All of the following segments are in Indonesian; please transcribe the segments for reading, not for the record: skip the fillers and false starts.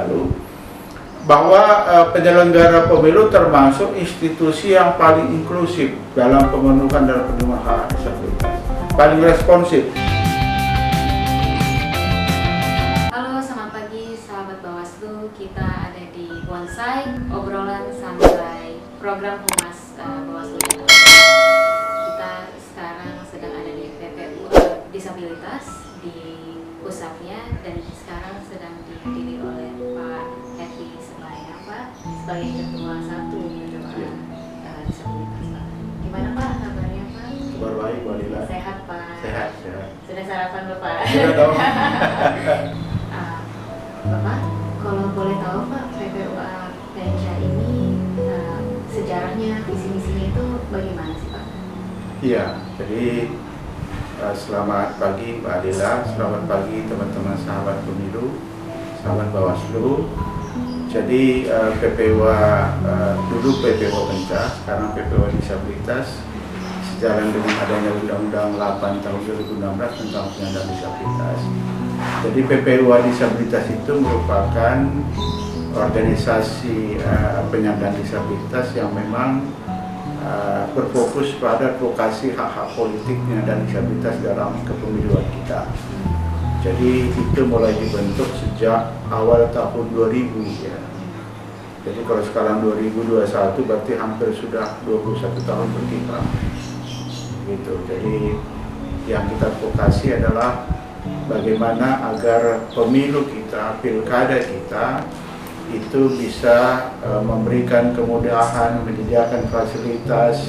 lalu, bahwa penyelenggara pemilu termasuk institusi yang paling inklusif dalam pemenuhan dan perlindungan hak disabilitas, paling responsif. Halo, selamat pagi sahabat Bawaslu. Kita ada di Bonsai, obrolan santai program Humas Bawaslu Jakarta. Kita sekarang sedang ada di PPU Disabilitas di pusatnya, dan sekarang sedang dihadiri oleh Pak Happy Sebayan, Pak, sebagai ketua satu disabilitas, Pak. Gimana Pak kabarnya, Pak? Kabar baik, Mbak Lila. Sehat, Pak. Sehat. Sudah sarapan Bapak? Sudah dong. Bapak, kalau boleh tahu Pak, PPU Penja ini sejarahnya, visi misinya itu bagaimana sih Pak? Iya, jadi selamat pagi Mbak Lila, selamat pagi teman-teman sahabat pemilu, sahabat Bawaslu. Jadi PPWA dulu PPWA Penca, sekarang PPWA Disabilitas, sejalan dengan adanya Undang-Undang 8 tahun 2016 tentang penyandang disabilitas. Jadi PPWA Disabilitas itu merupakan organisasi penyandang disabilitas yang memang berfokus pada advokasi hak-hak politik penyandang disabilitas dalam kepemiluan kita. Jadi itu mulai dibentuk sejak awal tahun 2000 ya. Jadi kalau sekarang 2021 berarti hampir sudah 21 tahun berkiprah. Gitu. Jadi yang kita advokasi adalah bagaimana agar pemilu kita, pilkada kita itu bisa memberikan kemudahan, menyediakan fasilitas,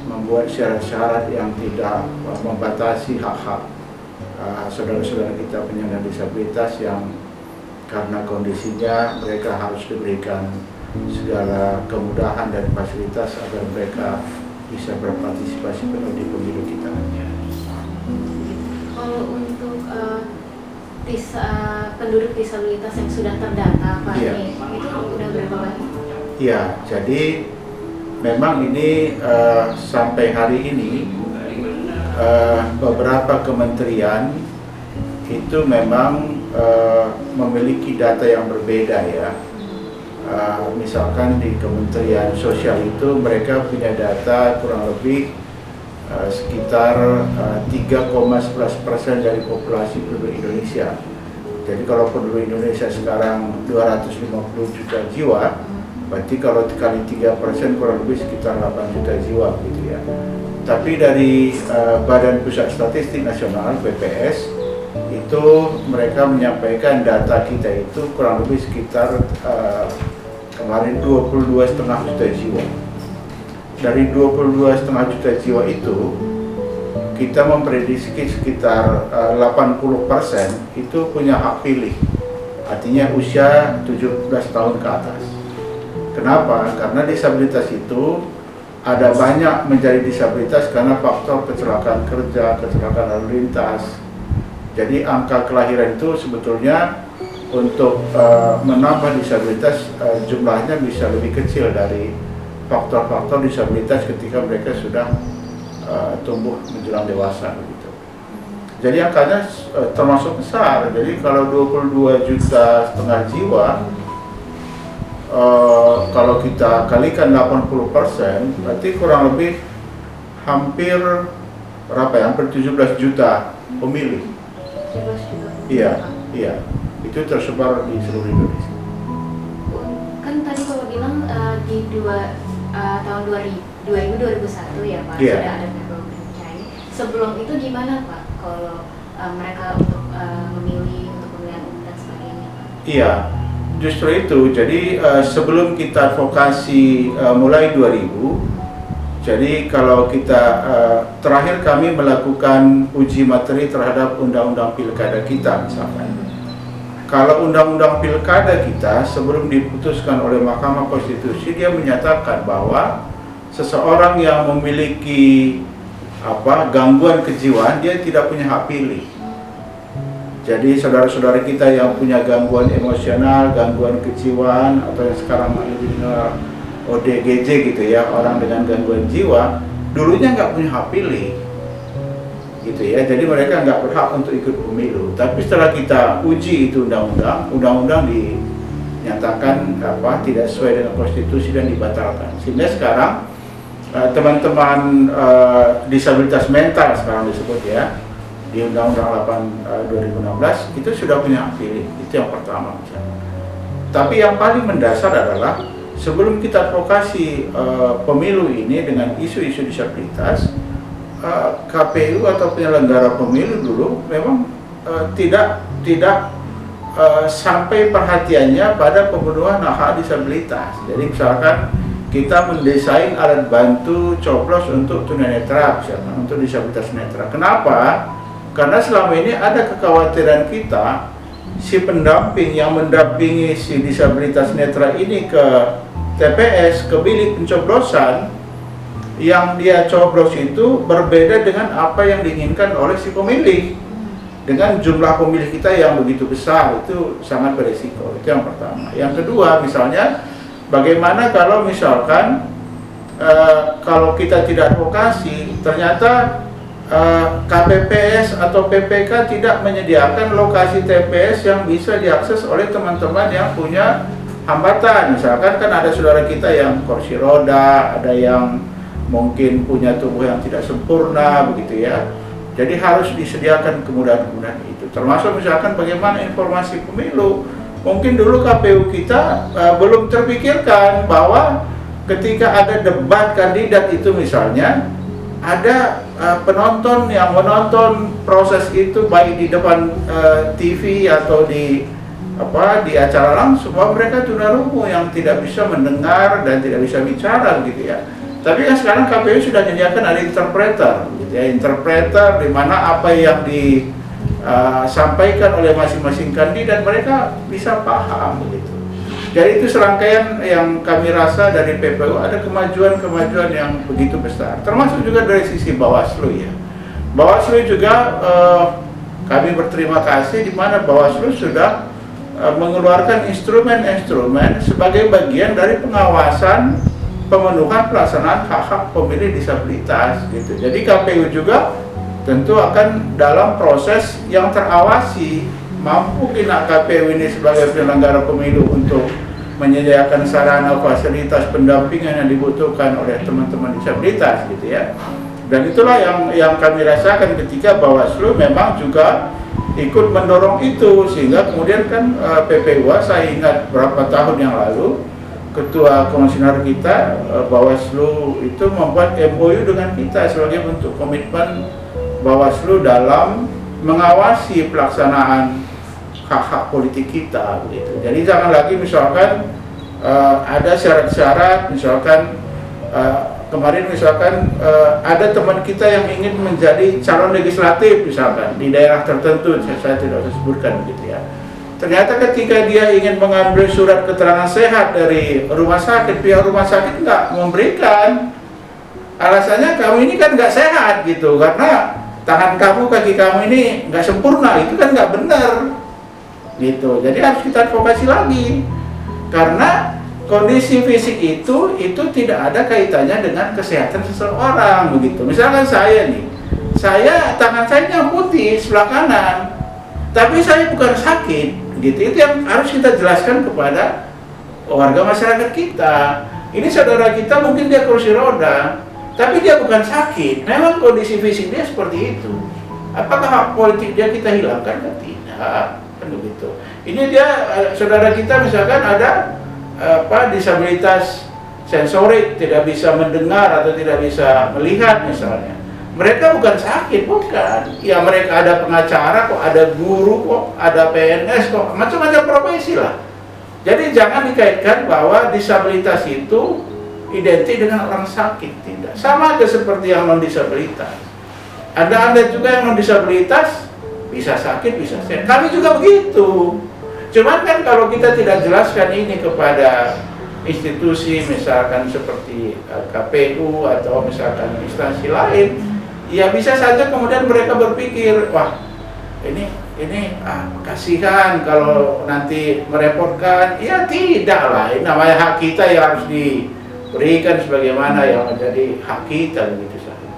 membuat syarat-syarat yang tidak membatasi hak-hak saudara-saudara kita penyandang disabilitas yang karena kondisinya mereka harus diberikan segala kemudahan dan fasilitas agar mereka bisa berpartisipasi penuh di pemilu kita. Kalau untuk penduduk disabilitas yang sudah terdata Pak, itu udah berapa banyak? Iya, jadi memang ini sampai hari ini beberapa kementerian itu memang memiliki data yang berbeda ya. Misalkan di Kementerian Sosial itu mereka punya data kurang lebih sekitar 3,11% dari populasi penduduk Indonesia. Jadi kalau penduduk Indonesia sekarang 250 juta jiwa, berarti kalau dikali 3% kurang lebih sekitar 8 juta jiwa gitu ya. Tapi dari Badan Pusat Statistik Nasional BPS itu mereka menyampaikan data kita itu kurang lebih sekitar kemarin 22,5 juta jiwa. Dari 22,5 juta jiwa itu kita memprediksi sekitar 80% itu punya hak pilih, artinya usia 17 tahun ke atas. Kenapa? Karena disabilitas itu ada banyak menjadi disabilitas karena faktor kecelakaan kerja, kecelakaan lalu lintas. Jadi angka kelahiran itu sebetulnya untuk menambah disabilitas jumlahnya bisa lebih kecil dari faktor-faktor disabilitas ketika mereka sudah tumbuh menjelang dewasa begitu. Jadi angkanya termasuk besar. Jadi kalau 22,5 juta jiwa, kalau kita kalikan 80%, berarti kurang lebih hampir berapa ya? Hampir 17 juta pemilih. 17 juta. Iya. Itu tersebar di seluruh Indonesia. Kan tadi Bapak bilang di tahun 2001 ya Pak, Iya. sudah ada PPU Penca. Sebelum itu gimana Pak kalau mereka untuk memilih untuk pemilihan umum dan sebagainya Pak? Iya, justru itu. Jadi sebelum kita advokasi mulai 2000, jadi kalau kita terakhir kami melakukan uji materi terhadap undang-undang pilkada kita misalkan. Kalau undang-undang pilkada kita sebelum diputuskan oleh Mahkamah Konstitusi, dia menyatakan bahwa seseorang yang memiliki gangguan kejiwaan dia tidak punya hak pilih. Jadi saudara-saudara kita yang punya gangguan emosional, gangguan kejiwaan, atau yang sekarang dikenal ODGJ gitu ya, orang dengan gangguan jiwa, dulunya nggak punya hak pilih. Gitu ya, jadi mereka nggak berhak untuk ikut pemilu. Tapi setelah kita uji itu undang-undang nyatakan tidak sesuai dengan konstitusi dan dibatalkan. Sehingga sekarang teman-teman disabilitas mental sekarang disebut ya, di Undang-Undang 8 2016 itu sudah punya hak pilih. Itu yang pertama misalnya. Tapi yang paling mendasar adalah sebelum kita advokasi pemilu ini dengan isu-isu disabilitas, KPU atau penyelenggara pemilu dulu memang tidak sampai perhatiannya pada pemenuhan hak disabilitas. Jadi misalkan kita mendesain alat bantu coblos untuk tunanetra, misalkan untuk disabilitas netra. Kenapa? Karena selama ini ada kekhawatiran kita, si pendamping yang mendampingi si disabilitas netra ini ke TPS, ke bilik pencoblosan, yang dia coblos itu berbeda dengan apa yang diinginkan oleh si pemilih. Dengan jumlah pemilih kita yang begitu besar, itu sangat beresiko. Itu yang pertama. Yang kedua, misalnya bagaimana kalau misalkan kalau kita tidak advokasi, ternyata KPPS atau PPK tidak menyediakan lokasi TPS yang bisa diakses oleh teman-teman yang punya hambatan. Misalkan kan ada saudara kita yang kursi roda, ada yang mungkin punya tubuh yang tidak sempurna, begitu ya. Jadi harus disediakan kemudahan-kemudahan itu. Termasuk misalkan bagaimana informasi pemilu. Mungkin dulu KPU kita belum terpikirkan bahwa ketika ada debat kandidat itu misalnya, ada penonton yang menonton proses itu baik di depan TV atau di acara langsung, bahwa mereka tunarungu yang tidak bisa mendengar dan tidak bisa bicara, gitu ya. Tapi kan sekarang KPU sudah menyediakan ada interpreter, gitu ya, interpreter di mana apa yang disampaikan oleh masing-masing kandidat mereka bisa paham, begitu. Jadi itu serangkaian yang kami rasa dari PPU ada kemajuan-kemajuan yang begitu besar. Termasuk juga dari sisi Bawaslu ya. Bawaslu juga kami berterima kasih di mana Bawaslu sudah mengeluarkan instrumen-instrumen sebagai bagian dari pengawasan pemenuhan pelaksanaan hak-hak pemilih disabilitas gitu. Jadi KPU juga tentu akan dalam proses yang terawasi, mampu tidak KPU ini sebagai penyelenggara pemilu untuk menyediakan sarana fasilitas pendampingan yang dibutuhkan oleh teman-teman disabilitas gitu ya. Dan itulah yang kami rasakan ketika Bawaslu memang juga ikut mendorong itu, sehingga kemudian kan PPU saya ingat beberapa tahun yang lalu Ketua Komisioner kita Bawaslu itu membuat MOU dengan kita sebagai bentuk komitmen Bawaslu dalam mengawasi pelaksanaan hak-hak politik kita, gitu. Jadi jangan lagi misalkan ada syarat-syarat, misalkan kemarin misalkan ada teman kita yang ingin menjadi calon legislatif misalkan di daerah tertentu, saya tidak usah sebutkan, gitu ya. Ternyata ketika dia ingin mengambil surat keterangan sehat dari rumah sakit, pihak rumah sakit nggak memberikan. Alasannya kamu ini kan nggak sehat gitu, karena tangan kamu, kaki kamu ini nggak sempurna, itu kan nggak benar gitu. Jadi harus kita advokasi lagi, karena kondisi fisik itu tidak ada kaitannya dengan kesehatan seseorang begitu. Misalkan saya nih, tangan saya yang putih sebelah kanan, tapi saya bukan sakit gitu. Itu yang harus kita jelaskan kepada warga masyarakat kita. Ini saudara kita mungkin dia kursi roda, tapi dia bukan sakit, memang kondisi fisik dia seperti itu. Apakah hak politik dia kita hilangkan? Kan tidak, kan begitu. Ini dia saudara kita misalkan ada disabilitas sensorik, tidak bisa mendengar atau tidak bisa melihat misalnya. Mereka bukan sakit, bukan. Ya mereka ada pengacara kok, ada guru kok, ada PNS kok, macam-macam profesi lah. Jadi jangan dikaitkan bahwa disabilitas itu identik dengan orang sakit, tidak. Sama aja seperti yang non-disabilitas. Ada juga yang non-disabilitas bisa sakit, bisa sehat. Kami juga begitu. Cuman kan kalau kita tidak jelaskan ini kepada institusi misalkan seperti KPU atau misalkan instansi lain, ya bisa saja kemudian mereka berpikir, wah ini kasihan kalau nanti merepotkan. Ya tidak lah, ini namanya hak kita yang harus diberikan sebagaimana yang menjadi hak kita, begitu saja.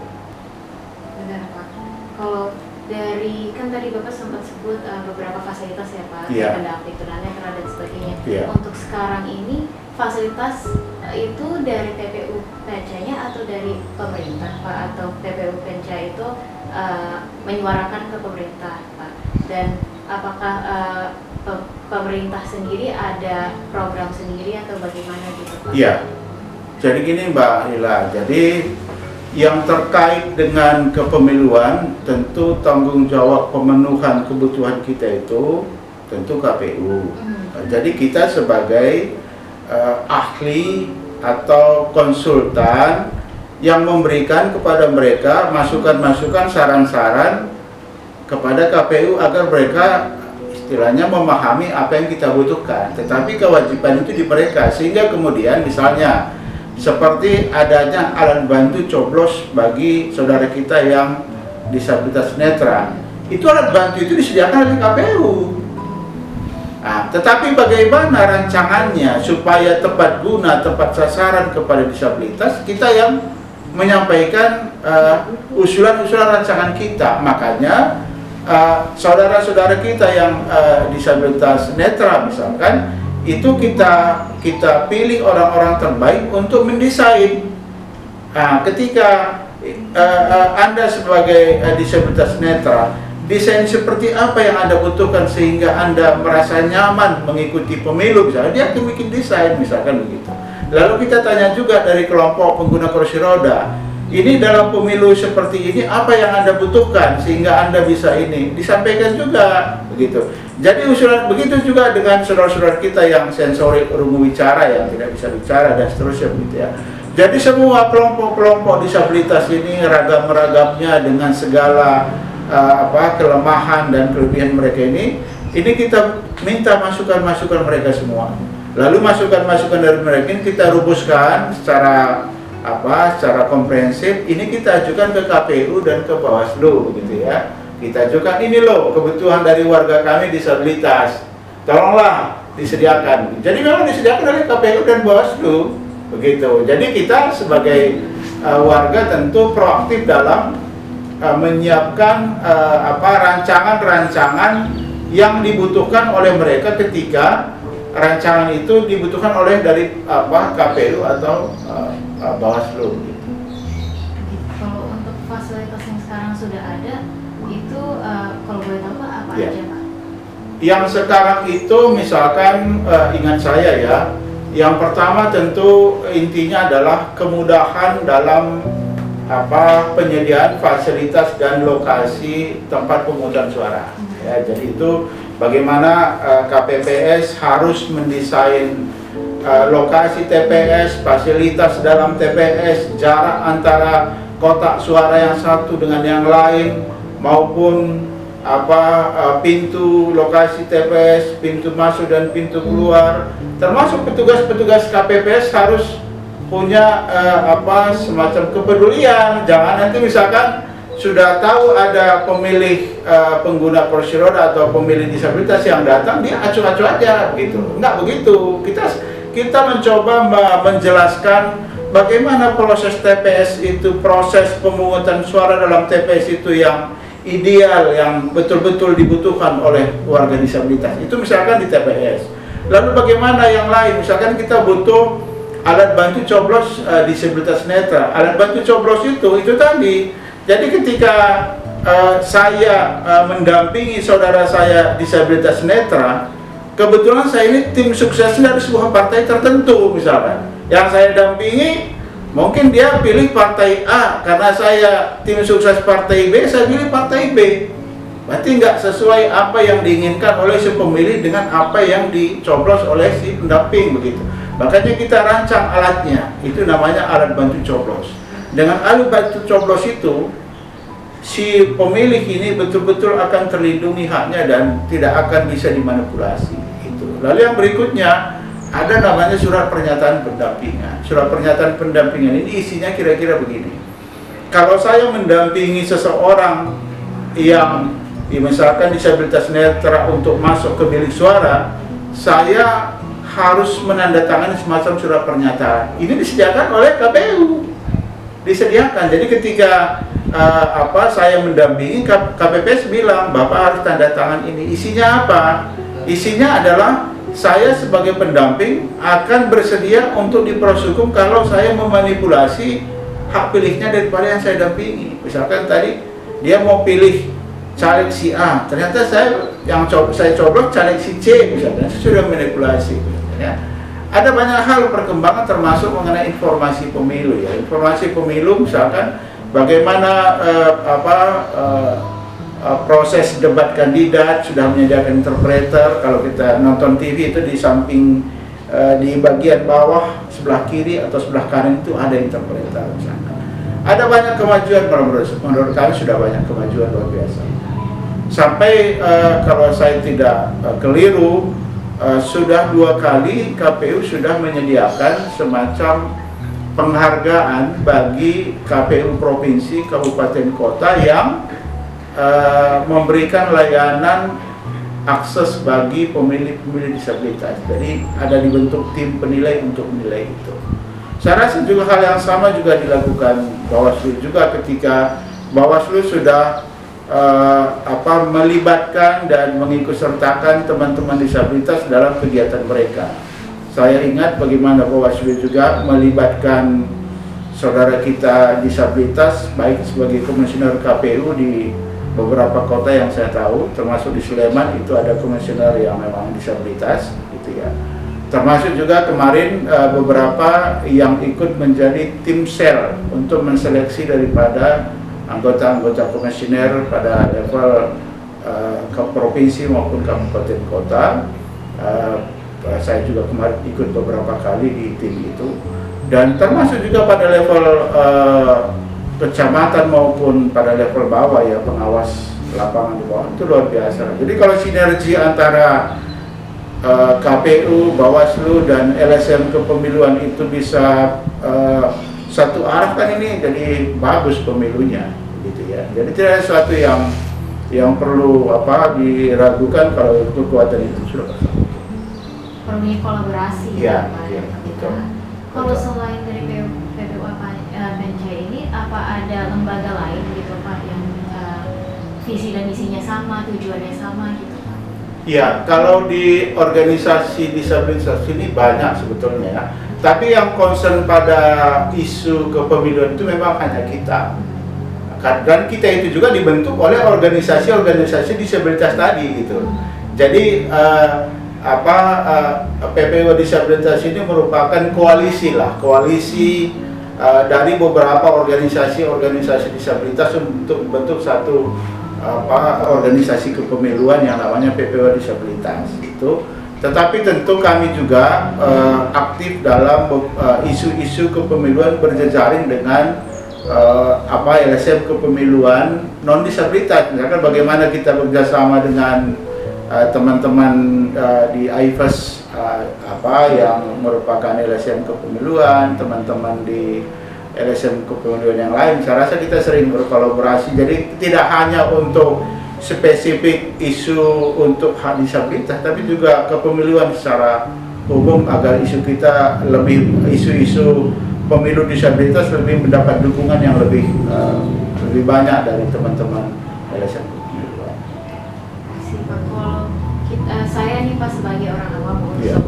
Benar Pak. Kalau dari kan kan tadi Bapak sempat sebut beberapa fasilitas ya Pak, Iya. pendamping tunanetra dan sebagainya. Iya. Untuk sekarang ini fasilitas itu dari TPU Penca-nya atau dari pemerintah Pak, atau TPU Penca itu menyuarakan ke pemerintah Pak? Dan apakah pemerintah sendiri ada program sendiri atau bagaimana gitu Pak? Iya. Jadi gini Mbak Lila, jadi yang terkait dengan kepemiluan tentu tanggung jawab pemenuhan kebutuhan kita itu tentu KPU. Jadi kita sebagai ahli atau konsultan yang memberikan kepada mereka masukan-masukan, saran-saran kepada KPU agar mereka istilahnya memahami apa yang kita butuhkan. Tetapi kewajiban itu di mereka, sehingga kemudian misalnya seperti adanya alat bantu coblos bagi saudara kita yang disabilitas netra, itu alat bantu itu disediakan oleh KPU. Nah, tetapi bagaimana rancangannya supaya tepat guna, tepat sasaran kepada disabilitas, kita yang menyampaikan usulan-usulan rancangan kita. Makanya saudara-saudara kita yang disabilitas netra misalkan, itu kita pilih orang-orang terbaik untuk mendesain. Nah, ketika Anda sebagai disabilitas netra, desain seperti apa yang Anda butuhkan sehingga Anda merasa nyaman mengikuti pemilu, misalnya dia akan bikin desain, misalkan begitu. Lalu kita tanya juga dari kelompok pengguna kursi roda, ini dalam pemilu seperti ini apa yang Anda butuhkan sehingga Anda bisa ini, disampaikan juga begitu. Jadi usulan begitu juga dengan saudara-saudara kita yang sensorik rungu bicara, yang tidak bisa bicara dan seterusnya begitu ya. Jadi semua kelompok-kelompok disabilitas ini ragam-ragamnya dengan segala kelemahan dan kelebihan mereka ini kita minta masukan-masukan mereka semua. Lalu masukan-masukan dari mereka ini kita rumuskan secara komprehensif. Ini kita ajukan ke KPU dan ke Bawaslu begitu ya. Kita ajukan, ini loh kebutuhan dari warga kami disabilitas, tolonglah disediakan. Jadi memang disediakan oleh KPU dan Bawaslu begitu. Jadi kita sebagai warga tentu proaktif dalam menyiapkan rancangan-rancangan yang dibutuhkan oleh mereka ketika rancangan itu dibutuhkan oleh dari KPU atau Bawaslu. Kalau untuk fasilitas yang sekarang sudah ada, itu kalau boleh tahu Pak, apa Ya. aja Pak? Yang sekarang itu misalkan ingat saya ya, yang pertama tentu intinya adalah kemudahan dalam penyediaan fasilitas dan lokasi tempat pemungutan suara. Ya, jadi itu bagaimana KPPS harus mendesain lokasi TPS, fasilitas dalam TPS, jarak antara kotak suara yang satu dengan yang lain, maupun pintu lokasi TPS, pintu masuk dan pintu keluar. Termasuk petugas-petugas KPPS harus punya semacam kepedulian. Jangan nanti misalkan sudah tahu ada pemilih pengguna kursi roda atau pemilih disabilitas yang datang, dia acuh-acuh aja begitu. Enggak begitu. Kita mencoba menjelaskan bagaimana proses TPS itu, proses pemungutan suara dalam TPS itu yang ideal, yang betul-betul dibutuhkan oleh warga disabilitas. Itu misalkan di TPS. Lalu bagaimana yang lain? Misalkan kita butuh alat bantu coblos disabilitas netra. Alat bantu coblos itu tadi. Jadi ketika saya mendampingi saudara saya disabilitas netra, kebetulan saya ini tim suksesnya dari sebuah partai tertentu misalkan. Yang saya dampingi, mungkin dia pilih partai A, karena saya tim sukses partai B, saya pilih partai B. Berarti nggak sesuai apa yang diinginkan oleh si pemilih dengan apa yang dicoblos oleh si pendamping begitu. Makanya kita rancang alatnya, itu namanya alat bantu coblos. Dengan alat bantu coblos itu, si pemilih ini betul-betul akan terlindungi haknya dan tidak akan bisa dimanipulasi. Itu. Lalu yang berikutnya, ada namanya surat pernyataan pendampingan. Surat pernyataan pendampingan ini isinya kira-kira begini. Kalau saya mendampingi seseorang yang misalkan disabilitas netra untuk masuk ke bilik suara, saya harus menandatangani semacam surat pernyataan. Ini disediakan oleh KPU. Disediakan. Jadi ketika saya mendampingi, KPPS bilang Bapak harus tanda tangan ini. Isinya apa? Isinya adalah saya sebagai pendamping akan bersedia untuk diproses hukum kalau saya memanipulasi hak pilihnya daripada yang saya dampingi. Misalkan tadi dia mau pilih caleg si A, ternyata saya coblos caleg si C, misalnya saya sudah manipulasi. Ya. Ada banyak hal perkembangan termasuk mengenai informasi pemilu ya. Informasi pemilu misalkan bagaimana proses debat kandidat sudah menyediakan interpreter. Kalau kita nonton TV itu di samping di bagian bawah sebelah kiri atau sebelah kanan itu ada interpreter misalkan. Ada banyak kemajuan menurut kami, sudah banyak kemajuan luar biasa. Sampai kalau saya tidak keliru sudah 2 kali KPU sudah menyediakan semacam penghargaan bagi KPU provinsi, kabupaten, kota yang memberikan layanan akses bagi pemilih-pemilih disabilitas. Jadi ada dibentuk tim penilai untuk menilai itu. Saya rasa juga hal yang sama juga dilakukan Bawaslu juga ketika Bawaslu sudah melibatkan dan mengikutsertakan teman-teman disabilitas dalam kegiatan mereka. Saya ingat bagaimana Bawaslu juga melibatkan saudara kita disabilitas baik sebagai komisioner KPU di beberapa kota yang saya tahu, termasuk di Sleman itu ada komisioner yang memang disabilitas gitu ya. Termasuk juga kemarin beberapa yang ikut menjadi tim sel untuk menseleksi daripada anggota-anggota komisioner pada level provinsi maupun kabupaten kota. Saya juga kemarin ikut beberapa kali di tim itu, dan termasuk juga pada level kecamatan maupun pada level bawah ya, pengawas lapangan di bawah, itu luar biasa. Jadi kalau sinergi antara KPU, Bawaslu dan LSM kepemiluan itu bisa satu arah, kan ini jadi bagus pemilunya gitu ya. Jadi tidak ada sesuatu yang perlu diragukan kalau kekuatan itu sudah bersatu. Perlunya kolaborasi ya, Pak. Ya, betul. Kalau selain dari PPU PNC ini, apa ada lembaga lain gitu Pak yang visi dan misinya sama, tujuannya sama gitu Pak? Ya, kalau di organisasi disabilitas ini banyak sebetulnya ya. Tapi yang concern pada isu kepemiluan itu memang hanya kita. Dan kita itu juga dibentuk oleh organisasi-organisasi disabilitas tadi gitu. Jadi PPU disabilitas ini merupakan koalisi dari beberapa organisasi disabilitas untuk membentuk satu organisasi kepemiluan yang namanya PPU disabilitas itu. Tetapi tentu kami juga aktif dalam isu-isu kepemiluan berjejaring dengan LSM kepemiluan non disabilitas. Misalkan bagaimana kita bekerjasama dengan teman-teman di AIFAS yang merupakan LSM kepemiluan, teman-teman di LSM kepemiluan yang lain. Saya rasa kita sering berkolaborasi. Jadi tidak hanya untuk spesifik isu untuk hak disabilitas, tapi juga kepemiluan secara umum agar isu kita isu-isu pemilu disabilitas lebih mendapat dukungan yang lebih banyak dari teman-teman LSM kepemiluan. Kalau saya nih Pak sebagai orang awam untuk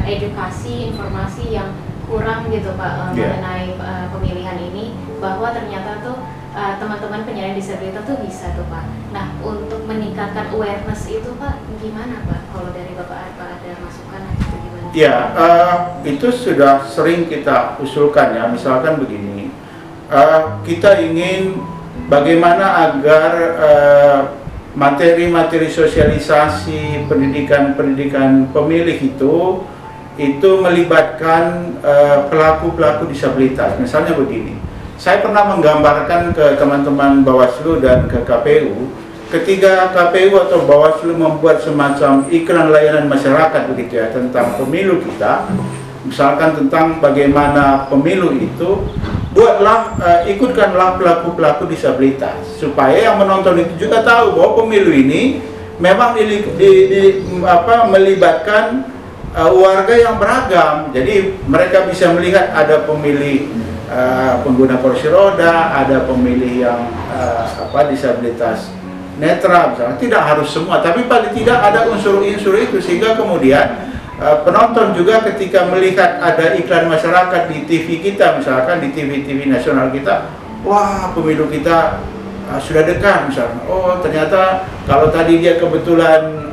edukasi informasi yang kurang gitu Pak mengenai pemilihan ini, bahwa ternyata tuh teman-teman penyandang disabilitas tuh bisa tuh Pak. Nah, untuk meningkatkan awareness itu Pak gimana Pak? Kalau dari Bapak ada masukan atau gimana? Ya, itu sudah sering kita usulkan ya. Misalkan begini, kita ingin bagaimana agar materi-materi sosialisasi pendidikan pemilih itu melibatkan pelaku-pelaku disabilitas. Misalnya begini, saya pernah menggambarkan ke teman-teman Bawaslu dan ke KPU, ketika KPU atau Bawaslu membuat semacam iklan layanan masyarakat begitu ya tentang pemilu kita, misalkan tentang bagaimana pemilu itu, ikutkanlah pelaku-pelaku disabilitas supaya yang menonton itu juga tahu bahwa pemilu ini memang melibatkan warga yang beragam. Jadi mereka bisa melihat ada pemilih pengguna kursi roda, ada pemilih yang disabilitas netra misalnya, tidak harus semua, tapi paling tidak ada unsur-unsur itu sehingga kemudian penonton juga ketika melihat ada iklan masyarakat di TV kita, misalkan di TV-TV nasional kita, wah pemilu kita sudah dekat misalnya. Oh ternyata kalau tadi dia kebetulan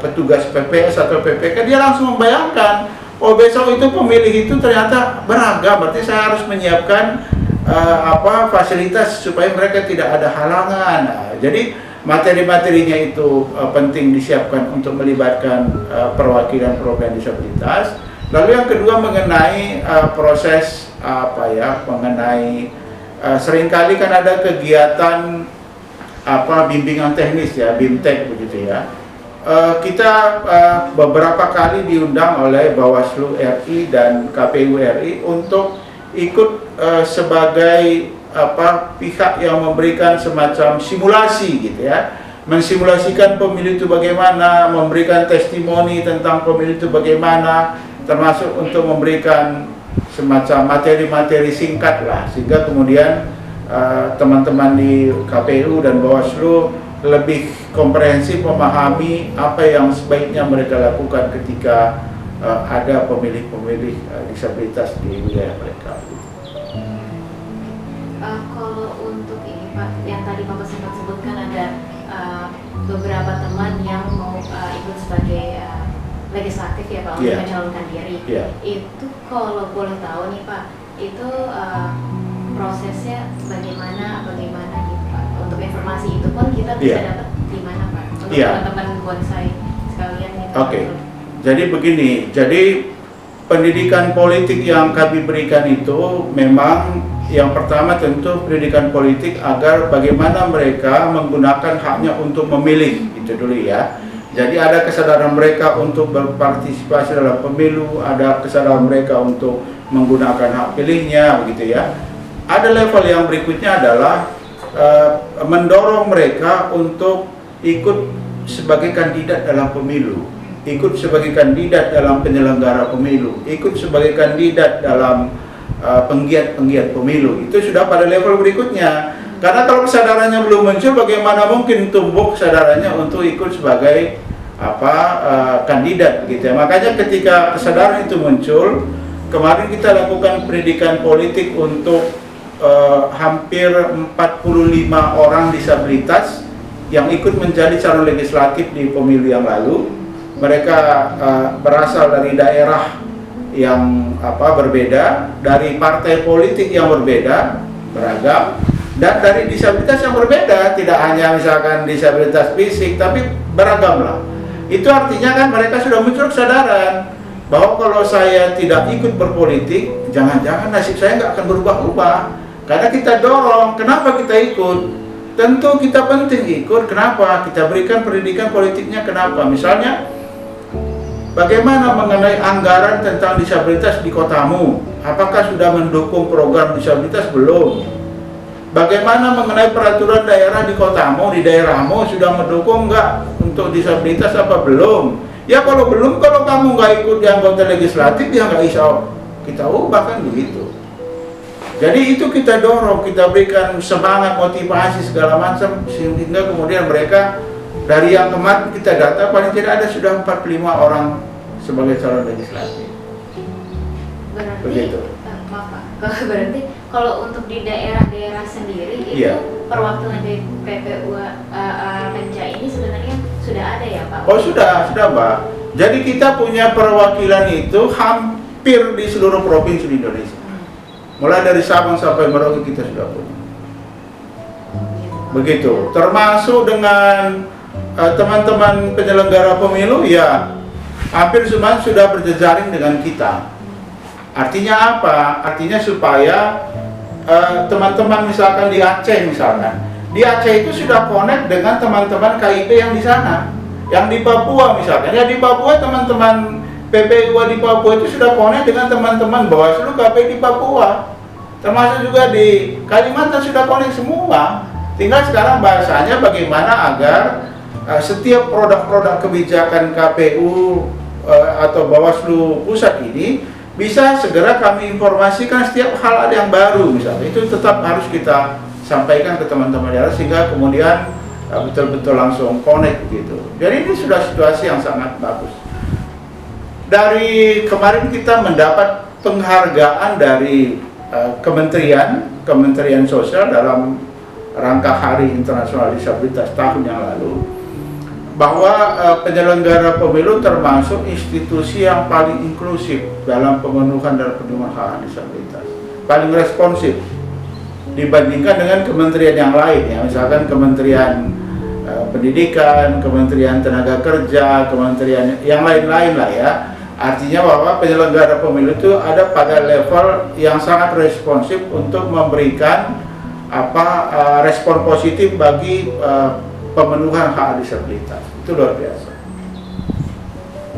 petugas PPS atau PPK, dia langsung membayangkan, oh besok itu pemilih itu ternyata beragam, berarti saya harus menyiapkan fasilitas supaya mereka tidak ada halangan. Jadi materi-materinya itu penting disiapkan untuk melibatkan perwakilan program disabilitas. Lalu yang kedua mengenai proses mengenai seringkali kan ada kegiatan bimbingan teknis ya, BIMTEK begitu ya. Kita beberapa kali diundang oleh Bawaslu RI dan KPU RI untuk ikut sebagai pihak yang memberikan semacam simulasi gitu ya, mensimulasikan pemilu itu bagaimana, memberikan testimoni tentang pemilu itu bagaimana, termasuk untuk memberikan semacam materi-materi singkat lah, sehingga kemudian teman-teman di KPU dan Bawaslu lebih komprehensif memahami apa yang sebaiknya mereka lakukan ketika ada pemilih-pemilih disabilitas di wilayah mereka. Kalau untuk ini Pak, yang tadi Bapak sempat sebutkan ada beberapa teman yang mau ikut sebagai legislatif ya Pak, untuk mencalonkan diri. Itu kalau boleh tahu nih Pak, itu prosesnya bagaimana gitu Pak? Untuk informasi itu pun kita bisa dapat di mana Pak? Untuk teman-teman bonsai sekalian gitu. Jadi begini, pendidikan politik yang kami berikan itu memang yang pertama tentu pendidikan politik agar bagaimana mereka menggunakan haknya untuk memilih, itu dulu ya. Jadi ada kesadaran mereka untuk berpartisipasi dalam pemilu, ada kesadaran mereka untuk menggunakan hak pilihnya, begitu ya. Ada level yang berikutnya adalah mendorong mereka untuk ikut sebagai kandidat dalam pemilu, ikut sebagai kandidat dalam penyelenggara pemilu, ikut sebagai kandidat dalam penggiat pemilu. Itu sudah pada level berikutnya. Karena kalau kesadarannya belum muncul, bagaimana mungkin tumbuh kesadarannya untuk ikut sebagai kandidat gitu ya. Makanya ketika kesadaran itu muncul, kemarin kita lakukan pendidikan politik untuk hampir 45 orang disabilitas yang ikut menjadi calon legislatif di pemilu yang lalu. Mereka berasal dari daerah yang berbeda, dari partai politik yang berbeda, beragam, dan dari disabilitas yang berbeda, tidak hanya misalkan disabilitas fisik, tapi beragam lah. Itu artinya kan mereka sudah muncul kesadaran bahwa kalau saya tidak ikut berpolitik, jangan-jangan nasib saya nggak akan berubah-ubah. Karena kita dorong, kenapa kita ikut? Tentu kita penting ikut, kenapa? Kita berikan pendidikan politiknya, kenapa? Misalnya, bagaimana mengenai anggaran tentang disabilitas di kotamu? Apakah sudah mendukung program disabilitas? Belum. Bagaimana mengenai peraturan daerah di kotamu, di daerahmu sudah mendukung nggak untuk disabilitas apa belum? Ya kalau belum, kalau kamu nggak ikut di anggota legislatif, ya nggak bisa kita ubah kan begitu. Jadi itu kita dorong, kita berikan semangat, motivasi segala macam, sehingga kemudian mereka dari yang kemarin kita data paling tidak ada sudah 45 orang sebagai calon legislatif. Berarti, begitu. Berarti kalau untuk di daerah-daerah sendiri itu perwakilan dari PPU Penca ini sebenarnya sudah ada ya Pak? Oh sudah Mbak. Jadi kita punya perwakilan itu hampir di seluruh provinsi di Indonesia. Mulai dari Sabang sampai Merauke kita sudah punya. Begitu. Termasuk dengan teman-teman penyelenggara pemilu ya hampir semua sudah berjejaring dengan kita. Artinya apa? Artinya supaya teman-teman misalkan di Aceh misalkan, di Aceh itu sudah connect dengan teman-teman KIP yang di sana. Yang di Papua misalkan, ya di Papua teman-teman PPU di Papua itu sudah connect dengan teman-teman Bawaslu KPU di Papua. Termasuk juga di Kalimantan sudah connect semua. Tinggal sekarang bahasanya bagaimana agar setiap produk-produk kebijakan KPU atau Bawaslu pusat ini bisa segera kami informasikan setiap hal ada yang baru misalnya. Itu tetap harus kita sampaikan ke teman-teman daerah sehingga kemudian betul-betul langsung connect gitu. Jadi ini sudah situasi yang sangat bagus. Dari kemarin kita mendapat penghargaan dari Kementerian Sosial dalam rangka Hari Internasional Disabilitas tahun yang lalu, bahwa penyelenggara pemilu termasuk institusi yang paling inklusif dalam pemenuhan dan perlindungan hak disabilitas, paling responsif dibandingkan dengan kementerian yang lain ya, misalkan Kementerian Pendidikan, Kementerian Tenaga Kerja, kementerian yang lain-lain lah ya. Artinya bahwa penyelenggara pemilu itu ada pada level yang sangat responsif untuk memberikan respon positif bagi pemenuhan hak disabilitas. Itu luar biasa.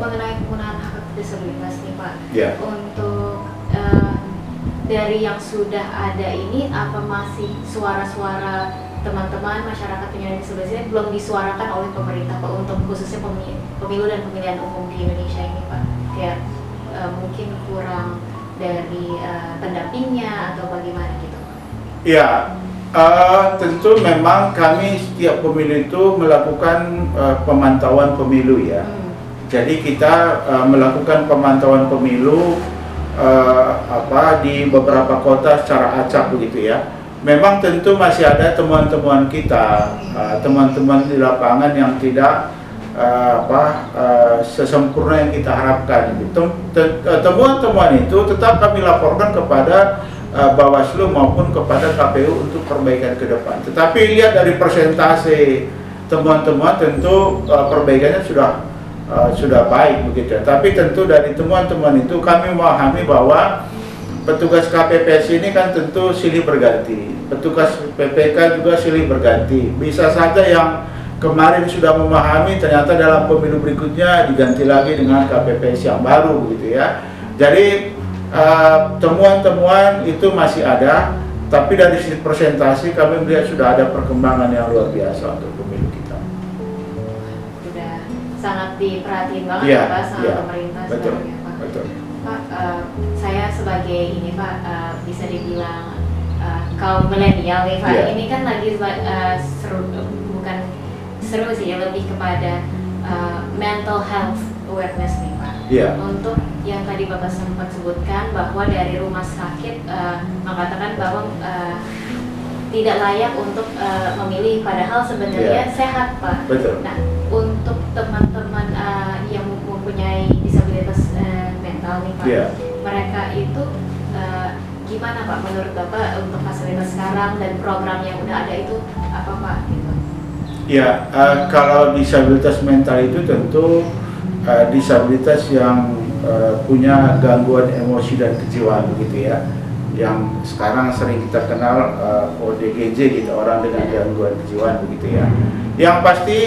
Mengenai penggunaan hak disabilitas nih Pak, Ya. untuk dari yang sudah ada ini, apa masih suara-suara teman-teman masyarakat penyandang disabilitas ini belum disuarakan oleh pemerintah Pak, untuk khususnya pemilu dan pemilihan umum di Indonesia ini Pak? Kayak mungkin kurang dari pendampingnya atau bagaimana gitu? Ya, tentu memang kami setiap pemilu itu melakukan pemantauan pemilu ya. Jadi kita melakukan pemantauan pemilu di beberapa kota secara acak begitu ya. Memang tentu masih ada temuan-temuan kita, teman-teman di lapangan yang tidak sesempurna yang kita harapkan. Temuan-temuan itu tetap kami laporkan kepada Bawaslu maupun kepada KPU untuk perbaikan ke depan. Tetapi lihat dari persentase temuan-temuan tentu perbaikannya sudah baik begitu. Tapi tentu dari temuan-temuan itu kami memahami bahwa petugas KPPS ini kan tentu silih berganti. Petugas PPK juga silih berganti. Bisa saja yang kemarin sudah memahami ternyata dalam pemilu berikutnya diganti lagi dengan KPPS yang baru begitu ya. Jadi temuan-temuan itu masih ada, tapi dari sisi presentasi kami melihat sudah ada perkembangan yang luar biasa untuk pemilu kita. Sudah sangat diperhatiin banget ya, Pak sama ya, pemerintah betul, sebenarnya Pak. Betul. Pak, saya sebagai ini Pak, bisa dibilang kaum milenial nih Pak. Yeah. Ini kan lagi bukan seru sih ya, lebih kepada mental health awareness nih Pak. Yeah. Untuk yang tadi Bapak sempat sebutkan bahwa dari rumah sakit mengatakan bahwa tidak layak untuk memilih, padahal sebenarnya sehat Pak. Betul. Nah, untuk teman-teman yang mempunyai disabilitas mental nih Pak, mereka itu gimana Pak menurut Bapak untuk fasilitas sekarang dan program yang udah ada itu apa Pak gitu? Ya, kalau disabilitas mental itu tentu disabilitas yang punya gangguan emosi dan kejiwaan begitu ya, yang sekarang sering kita kenal ODGJ gitu, orang dengan gangguan kejiwaan begitu ya. Yang pasti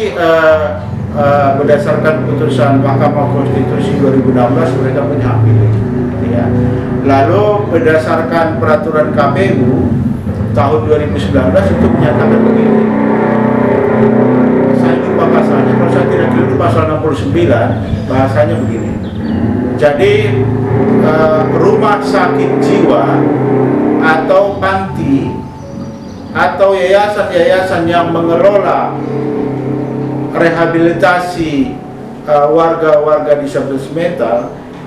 berdasarkan putusan Mahkamah Konstitusi 2016 mereka punya hak pilih gitu ya. Lalu berdasarkan peraturan KPU tahun 2019 itu menyatakan begini, saya lupa pasalnya, kalau saya tidak keliru pasal 69 bahasanya begini. Jadi rumah sakit jiwa atau panti atau yayasan-yayasan yang mengelola rehabilitasi warga-warga disabilitas mental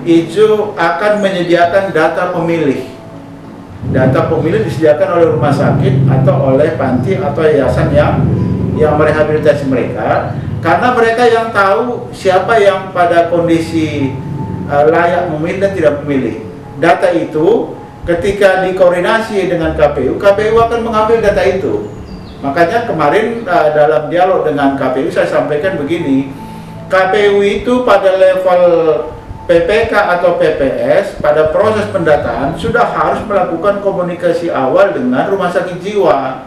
itu akan menyediakan data pemilih. Data pemilih disediakan oleh rumah sakit atau oleh panti atau yayasan yang merehabilitasi mereka, karena mereka yang tahu siapa yang pada kondisi layak memilih dan tidak memilih. Data itu ketika dikoordinasi dengan KPU akan mengambil data itu. Makanya kemarin dalam dialog dengan KPU saya sampaikan begini, KPU itu pada level PPK atau PPS pada proses pendataan sudah harus melakukan komunikasi awal dengan rumah sakit jiwa.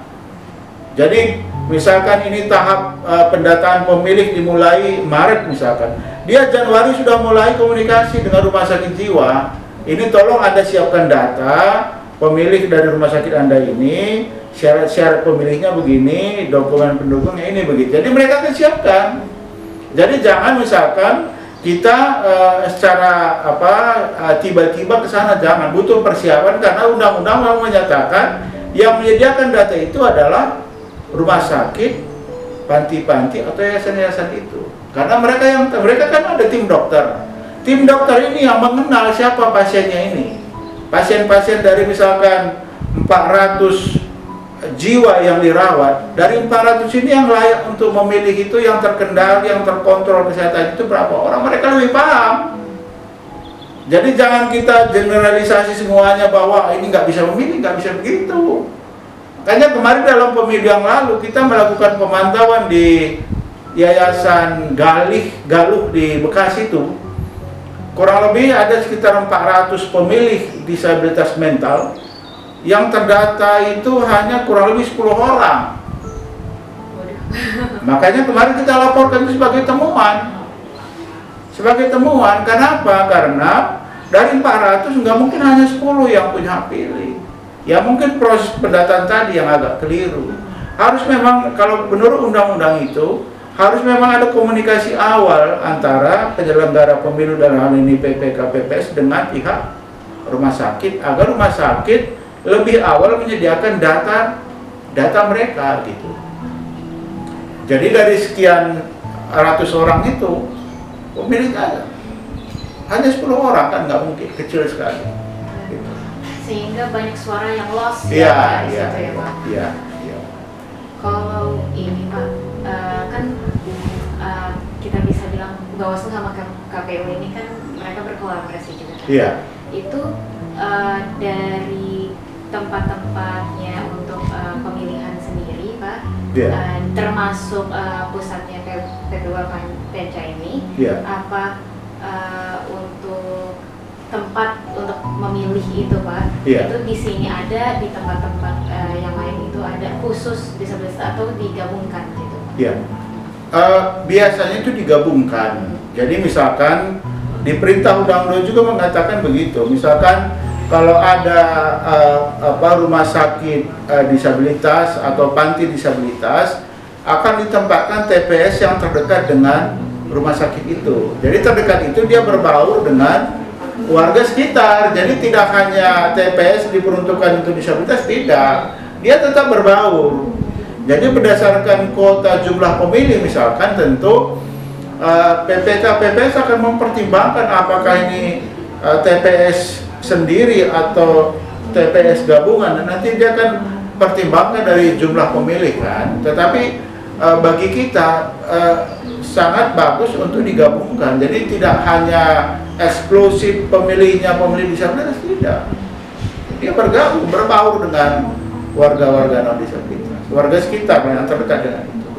Jadi misalkan ini tahap pendataan pemilih dimulai Maret misalkan, dia Januari sudah mulai komunikasi dengan rumah sakit jiwa. Ini tolong Anda siapkan data pemilih dari rumah sakit Anda ini, syarat-syarat pemilihnya begini, dokumen pendukungnya ini begitu. Jadi mereka akan siapkan. Jadi jangan misalkan kita secara tiba-tiba ke sana jangan, butuh persiapan karena undang-undang menyatakan yang menyediakan data itu adalah rumah sakit, panti-panti atau yayasan-yayasan itu. Karena mereka kan ada tim dokter. Tim dokter ini yang mengenal siapa pasiennya ini. Pasien-pasien dari misalkan 400 jiwa yang dirawat, dari 400 ini yang layak untuk memilih itu, yang terkendali, yang terkontrol kesehatan itu berapa orang, mereka lebih paham. Jadi jangan kita generalisasi semuanya bahwa ini nggak bisa memilih, nggak bisa begitu. Makanya kemarin dalam pemilu yang lalu kita melakukan pemantauan di Yayasan Galuh di Bekasi itu, kurang lebih ada sekitar 400 pemilih disabilitas mental. Yang terdata itu hanya kurang lebih 10 orang. Makanya kemarin kita laporkan itu sebagai temuan. Sebagai temuan, kenapa? Karena dari 400 nggak mungkin hanya 10 yang punya hak pilih. Ya mungkin proses pendataan tadi yang agak keliru. Harus memang, kalau menurut undang-undang itu, harus memang ada komunikasi awal antara penyelenggara pemilu dalam hal ini PPKPPS dengan pihak rumah sakit, agar rumah sakit lebih awal menyediakan data mereka gitu. Jadi dari sekian ratus orang itu pemilih hanya 10 orang, kan nggak mungkin, kecil sekali gitu. Sehingga banyak suara yang lost Iya. Kalau ini Pak, kan kita bisa bilang Bawaslu sama KPU ini kan mereka berkolaborasi juga kan? Iya. Itu dari tempat-tempatnya untuk pemilihan sendiri Pak, termasuk pusatnya P2 Penca ini, apa untuk tempat untuk memilih itu Pak, itu di sini ada, di tempat-tempat yang lain itu ada khusus disabilitas atau digabungkan gitu? Biasanya itu digabungkan. Jadi misalkan di perintah undang-undang juga mengatakan begitu. Misalkan kalau ada rumah sakit disabilitas atau panti disabilitas, akan ditempatkan TPS yang terdekat dengan rumah sakit itu. Jadi terdekat itu dia berbaur dengan warga sekitar. Jadi tidak hanya TPS diperuntukkan untuk disabilitas, tidak. Dia tetap berbaur. Jadi berdasarkan kuota jumlah pemilih misalkan, tentu PPKPPS akan mempertimbangkan apakah ini TPS sendiri atau TPS gabungan, dan nanti dia akan pertimbangkan dari jumlah pemilih kan. Tetapi bagi kita sangat bagus untuk digabungkan. Jadi tidak hanya eksklusif pemilihnya pemilih disabilitas, tidak. Dia bergabung, berbaur dengan warga-warga non disabilitas, warga sekitar yang terdekat dengan itu.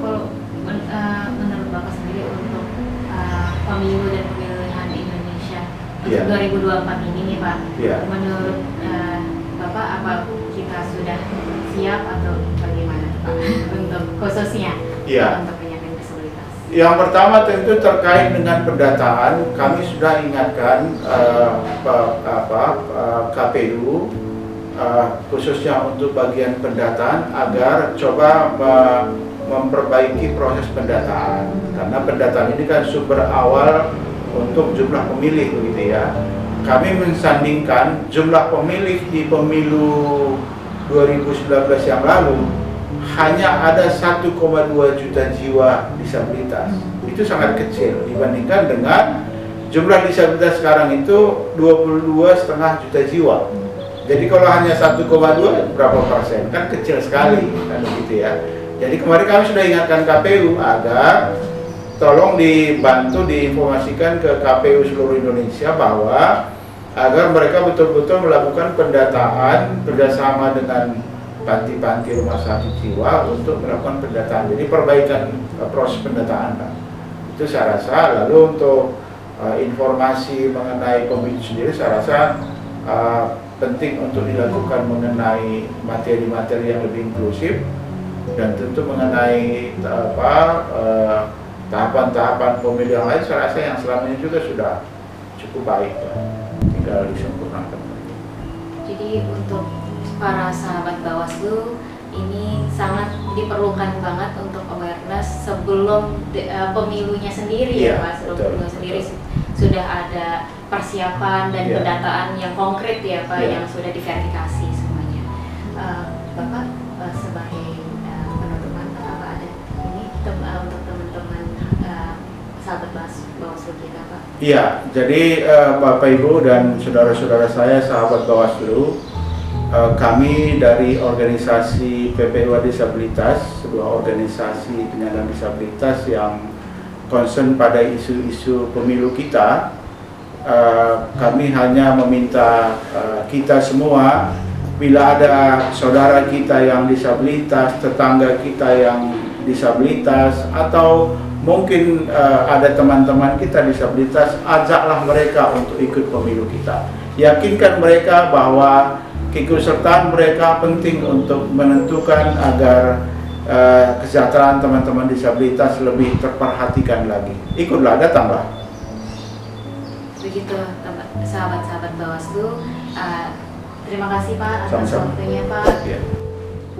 Kalau menurut Bapak sendiri untuk pemilu dan pemilihan Indonesia untuk 2024 ini nih Pak, menurut Bapak apa kita sudah siap atau bagaimana Pak untuk khususnya untuk penyandang disabilitas? Yang pertama tentu terkait dengan pendataan, kami sudah ingatkan KPU khususnya untuk bagian pendataan agar coba memperbaiki proses pendataan, karena pendataan ini kan sumber awal untuk jumlah pemilih begitu ya. Kami mensandingkan jumlah pemilih di pemilu 2019 yang lalu hanya ada 1,2 juta jiwa disabilitas. Itu sangat kecil dibandingkan dengan jumlah disabilitas sekarang itu 22,5 juta jiwa. Jadi kalau hanya 1,2 berapa persen? Kan kecil sekali kan begitu ya. Jadi kemarin kami sudah ingatkan KPU agar tolong dibantu diinformasikan ke KPU seluruh Indonesia bahwa agar mereka betul-betul melakukan pendataan kerjasama dengan panti-panti rumah sakit jiwa untuk melakukan pendataan. Jadi perbaikan proses pendataan Pak. Itu saya rasa. Lalu untuk informasi mengenai pemilu sendiri saya rasa penting untuk dilakukan mengenai materi-materi yang lebih inklusif, dan tentu mengenai tahapan-tahapan pemilu yang lain saya rasa yang selama ini juga sudah cukup baik ya. Tinggal disempurnakan. Jadi untuk para sahabat Bawaslu ini sangat diperlukan banget untuk awareness sebelum pemilunya sendiri Iya, ya Pak. Sebelum betul, pemilu sendiri betul. sudah ada persiapan dan Iya. pendataan yang konkret ya Pak, Iya. yang sudah diverifikasi semuanya. Bapak sebagai penutupan apa ada ini untuk teman-teman sahabat Bawaslu kita Pak? Iya, jadi Bapak Ibu dan saudara-saudara saya sahabat Bawaslu, kami dari organisasi PPUA Disabilitas, sebuah organisasi penyandang disabilitas yang concern pada isu-isu pemilu kita, kami hanya meminta kita semua, bila ada saudara kita yang disabilitas, tetangga kita yang disabilitas, atau mungkin ada teman-teman kita disabilitas, ajaklah mereka untuk ikut pemilu kita. Yakinkan mereka bahwa keikutsertaan mereka penting untuk menentukan agar kesejahteraan teman-teman disabilitas lebih terperhatikan lagi. Ikutlah, datanglah. Begitu sahabat-sahabat Bawaslu. Terima kasih Pak atas Sama-sama. waktunya Pak. Ya.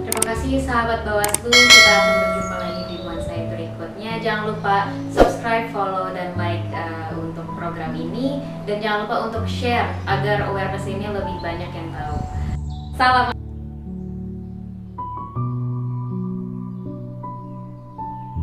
Terima kasih sahabat Bawaslu. Kita akan berjumpa lagi di bonsai berikutnya. Jangan lupa subscribe, follow, dan like untuk program ini. Dan jangan lupa untuk share agar awareness ini lebih banyak yang tahu. Salam.